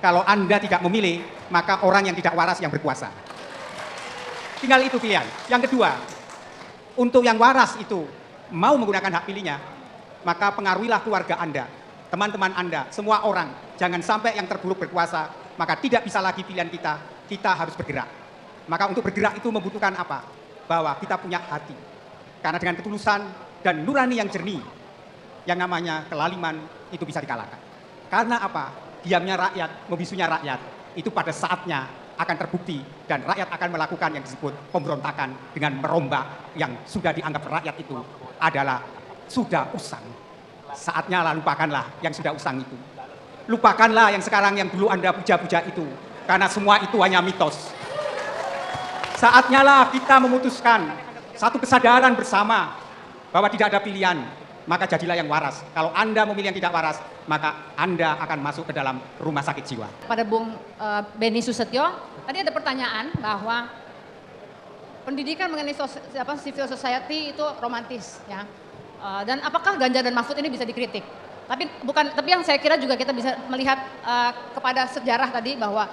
Kalau Anda tidak memilih, maka orang yang tidak waras yang berkuasa. Tinggal itu pilihan. Yang kedua, untuk yang waras itu mau menggunakan hak pilihnya, maka pengaruhilah keluarga Anda, teman-teman Anda, semua orang. Jangan sampai yang terburuk berkuasa, maka tidak bisa lagi pilihan kita harus bergerak. Maka untuk bergerak itu membutuhkan apa? Bahwa kita punya hati. Karena dengan ketulusan dan nurani yang jernih, yang namanya kelaliman itu bisa dikalahkan. Karena apa? Diamnya rakyat, membisunya rakyat, itu pada saatnya akan terbukti dan rakyat akan melakukan yang disebut pemberontakan dengan merombak yang sudah dianggap rakyat itu adalah sudah usang. Saatnya lah lupakanlah yang sudah usang itu. Lupakanlah yang sekarang yang dulu Anda puja-puja itu, karena semua itu hanya mitos. Saatnya lah kita memutuskan satu kesadaran bersama bahwa tidak ada pilihan, maka jadilah yang waras. Kalau Anda memilih yang tidak waras, maka Anda akan masuk ke dalam rumah sakit jiwa. Pada Bung Beni Susetio, tadi ada pertanyaan bahwa pendidikan mengenai civil society itu romantis, ya. Dan apakah Ganjar dan Mahfud ini bisa dikritik? Tapi yang saya kira juga kita bisa melihat kepada sejarah tadi bahwa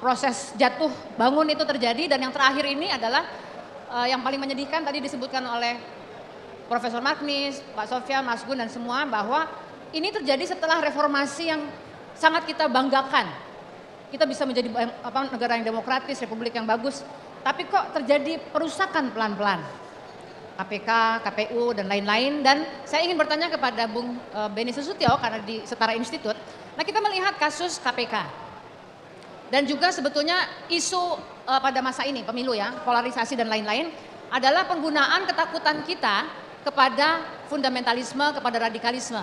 proses jatuh bangun itu terjadi, dan yang terakhir ini adalah yang paling menyedihkan tadi disebutkan oleh Profesor Magnis, Pak Sofyan, Mas Gun dan semua, bahwa ini terjadi setelah reformasi yang sangat kita banggakan. Kita bisa menjadi negara yang demokratis, republik yang bagus, tapi kok terjadi perusakan pelan-pelan. KPK, KPU dan lain-lain. Dan saya ingin bertanya kepada Bung Beni Susetio karena di Setara Institut. Nah, kita melihat kasus KPK. Dan juga sebetulnya isu pada masa ini pemilu, ya, polarisasi dan lain-lain, adalah penggunaan ketakutan kita kepada fundamentalisme, kepada radikalisme.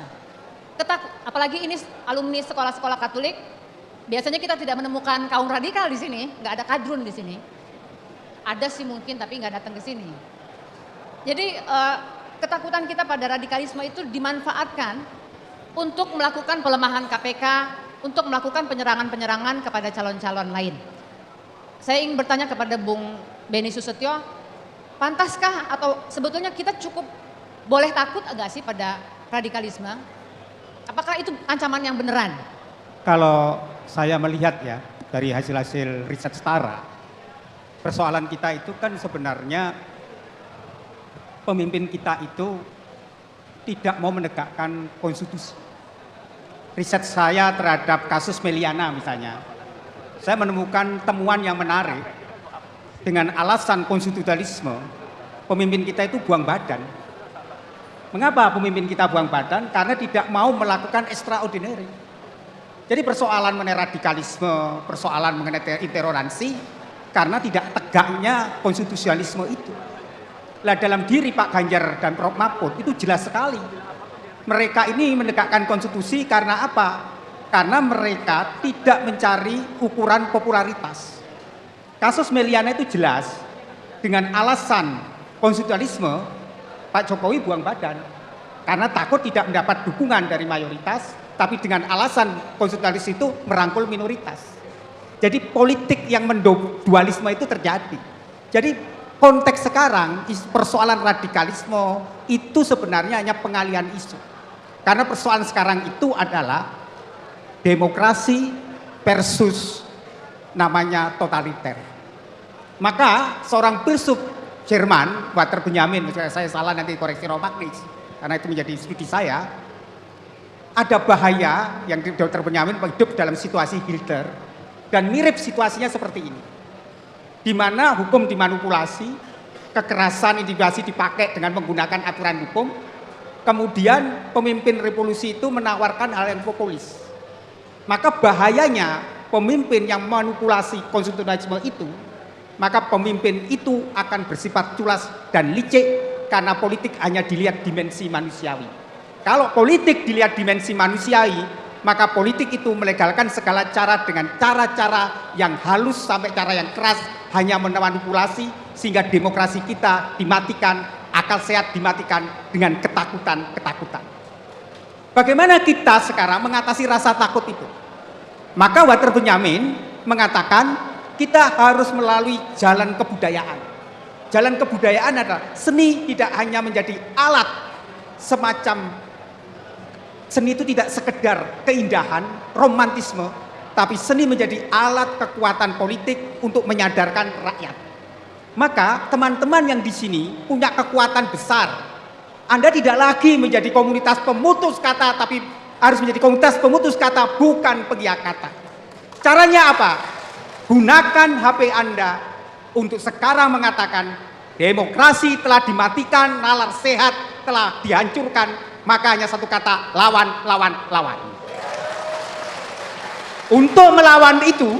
Apalagi ini alumni sekolah-sekolah Katolik, biasanya kita tidak menemukan kaum radikal di sini, nggak ada kadrun di sini. Ada sih mungkin, tapi nggak datang ke sini. Jadi ketakutan kita pada radikalisme itu dimanfaatkan untuk melakukan pelemahan KPK, untuk melakukan penyerangan-penyerangan kepada calon-calon lain. Saya ingin bertanya kepada Bung Beni Susetio, pantaskah atau sebetulnya kita cukup boleh takut agak sih pada radikalisme? Apakah itu ancaman yang beneran? Kalau saya melihat ya dari hasil-hasil riset Setara, persoalan kita itu kan sebenarnya pemimpin kita itu tidak mau menegakkan konstitusi. Riset saya terhadap kasus Meliana misalnya, saya menemukan temuan yang menarik. Dengan alasan konstitusionalisme, pemimpin kita itu buang badan. Mengapa pemimpin kita buang badan? Karena tidak mau melakukan extraordinary. Jadi persoalan mengenai radikalisme, persoalan mengenai intoleransi, karena tidak tegaknya konstitusionalisme itu. Lah dalam diri Pak Ganjar dan Prof Mahfud itu jelas sekali. Mereka ini menegakkan konstitusi karena apa? Karena mereka tidak mencari ukuran popularitas. Kasus Meliana itu jelas, dengan alasan konstitusionalisme, Pak Jokowi buang badan. Karena takut tidak mendapat dukungan dari mayoritas, tapi dengan alasan konstitusionalis itu merangkul minoritas. Jadi politik yang mendualisme itu terjadi. Jadi konteks sekarang, persoalan radikalisme itu sebenarnya hanya pengalihan isu. Karena persoalan sekarang itu adalah demokrasi versus namanya totaliter. Maka seorang filsuf Jerman, Walter Benjamin, misalnya saya salah nanti koreksi Roh Magnis, karena itu menjadi studi saya, ada bahaya yang Dr. Benjamin hidup dalam situasi Hitler, dan mirip situasinya seperti ini. Di mana hukum dimanipulasi, kekerasan intimidasi dipakai dengan menggunakan aturan hukum, kemudian pemimpin revolusi itu menawarkan hal yang populis. Maka bahayanya pemimpin yang manipulasi konstitusionalisme itu, maka pemimpin itu akan bersifat culas dan licik karena politik hanya dilihat dimensi manusiawi. Kalau politik dilihat dimensi manusiawi, maka politik itu melegalkan segala cara dengan cara-cara yang halus sampai cara yang keras, hanya memanipulasi sehingga demokrasi kita dimatikan, akal sehat dimatikan dengan ketakutan-ketakutan. Bagaimana kita sekarang mengatasi rasa takut itu? Maka Walter Benjamin mengatakan kita harus melalui jalan kebudayaan. Jalan kebudayaan adalah seni tidak hanya menjadi alat semacam, seni itu tidak sekedar keindahan, romantisme, tapi seni menjadi alat kekuatan politik untuk menyadarkan rakyat. Maka teman-teman yang di sini punya kekuatan besar. Anda tidak lagi menjadi komunitas pemutus kata, tapi harus menjadi komunitas pemutus kata, bukan pengiak kata. Caranya apa? Gunakan HP Anda untuk sekarang mengatakan demokrasi telah dimatikan, nalar sehat telah dihancurkan, maka hanya satu kata, lawan, lawan, lawan. Untuk melawan itu,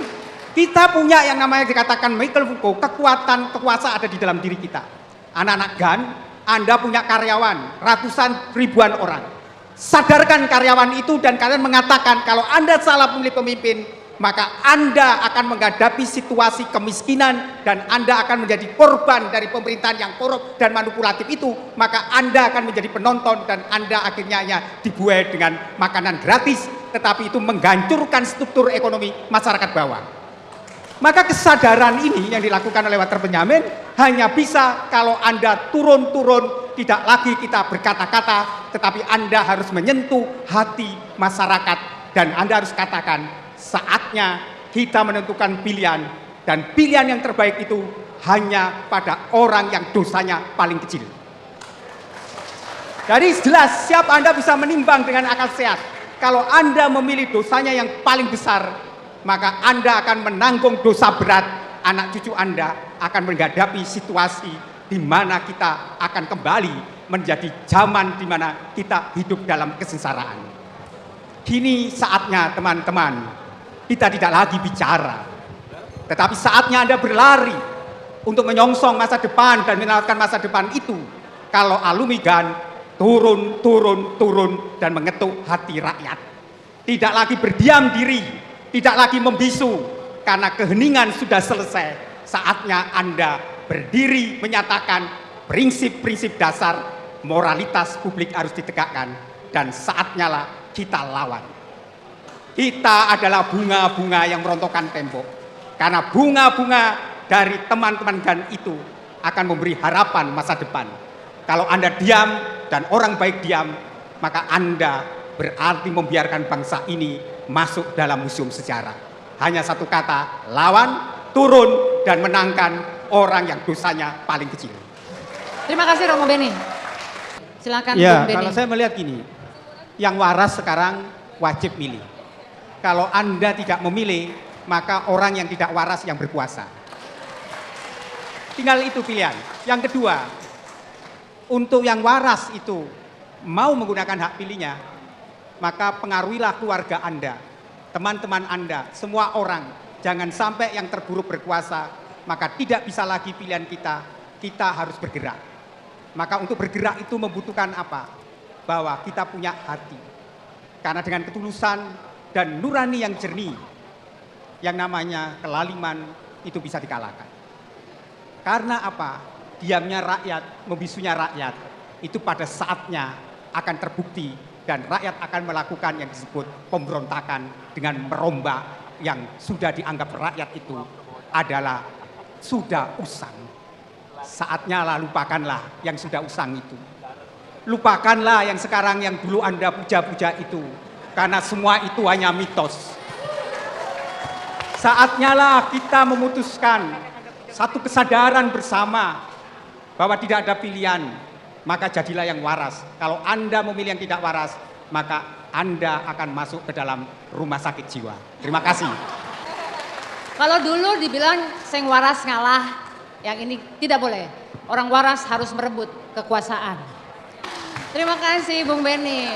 kita punya yang namanya dikatakan Michael Foucault, kekuatan kekuasaan ada di dalam diri kita. Anak-anak GAN, Anda punya karyawan, ratusan ribuan orang. Sadarkan karyawan itu dan kalian mengatakan kalau Anda salah memilih pemimpin, maka Anda akan menghadapi situasi kemiskinan dan Anda akan menjadi korban dari pemerintahan yang korup dan manipulatif itu, maka Anda akan menjadi penonton dan Anda akhirnya hanya dibuai dengan makanan gratis, tetapi itu menghancurkan struktur ekonomi masyarakat bawah. Maka kesadaran ini yang dilakukan oleh Walter Benjamin hanya bisa kalau Anda turun-turun, tidak lagi kita berkata-kata, tetapi Anda harus menyentuh hati masyarakat dan Anda harus katakan, saatnya kita menentukan pilihan, dan pilihan yang terbaik itu hanya pada orang yang dosanya paling kecil. Jadi jelas siapa Anda bisa menimbang dengan akal sehat. Kalau Anda memilih dosanya yang paling besar, maka Anda akan menanggung dosa berat. Anak cucu Anda akan menghadapi situasi di mana kita akan kembali menjadi zaman di mana kita hidup dalam kesengsaraan. Kini saatnya teman-teman, kita tidak lagi bicara, tetapi saatnya Anda berlari untuk menyongsong masa depan dan menyelamatkan masa depan itu. Kalau alumni GAN turun dan mengetuk hati rakyat. Tidak lagi berdiam diri, tidak lagi membisu, karena keheningan sudah selesai. Saatnya Anda berdiri menyatakan prinsip-prinsip dasar moralitas publik harus ditegakkan, dan saatnya lah kita lawan. Kita adalah bunga-bunga yang merontokkan tembok. Karena bunga-bunga dari teman-teman GAN itu akan memberi harapan masa depan. Kalau Anda diam dan orang baik diam, maka Anda berarti membiarkan bangsa ini masuk dalam museum sejarah. Hanya satu kata, lawan, turun, dan menangkan orang yang dosanya paling kecil. Terima kasih Romo Beni. Silakan Ya, Bung Beni. kalau saya melihat gini, yang waras sekarang wajib milih. Kalau Anda tidak memilih, maka orang yang tidak waras yang berkuasa. Tinggal itu pilihan. Yang kedua, untuk yang waras itu mau menggunakan hak pilihnya, maka pengaruhilah keluarga Anda, teman-teman Anda, semua orang. Jangan sampai yang terburuk berkuasa, maka tidak bisa lagi pilihan kita harus bergerak. Maka untuk bergerak itu membutuhkan apa? Bahwa kita punya hati. Karena dengan ketulusan dan nurani yang jernih, yang namanya kelaliman itu bisa dikalahkan. Karena apa? Diamnya rakyat, membisunya rakyat, itu pada saatnya akan terbukti dan rakyat akan melakukan yang disebut pemberontakan dengan merombak yang sudah dianggap rakyat itu adalah sudah usang. Saatnya lah lupakanlah yang sudah usang itu. Lupakanlah yang sekarang yang dulu Anda puja-puja itu. Karena semua itu hanya mitos. Saatnya lah kita memutuskan satu kesadaran bersama bahwa tidak ada pilihan, maka jadilah yang waras. Kalau Anda memilih yang tidak waras, maka Anda akan masuk ke dalam rumah sakit jiwa. Terima kasih. Kalau dulu dibilang sing waras ngalah, yang ini tidak boleh. Orang waras harus merebut kekuasaan. Terima kasih Bung Beni.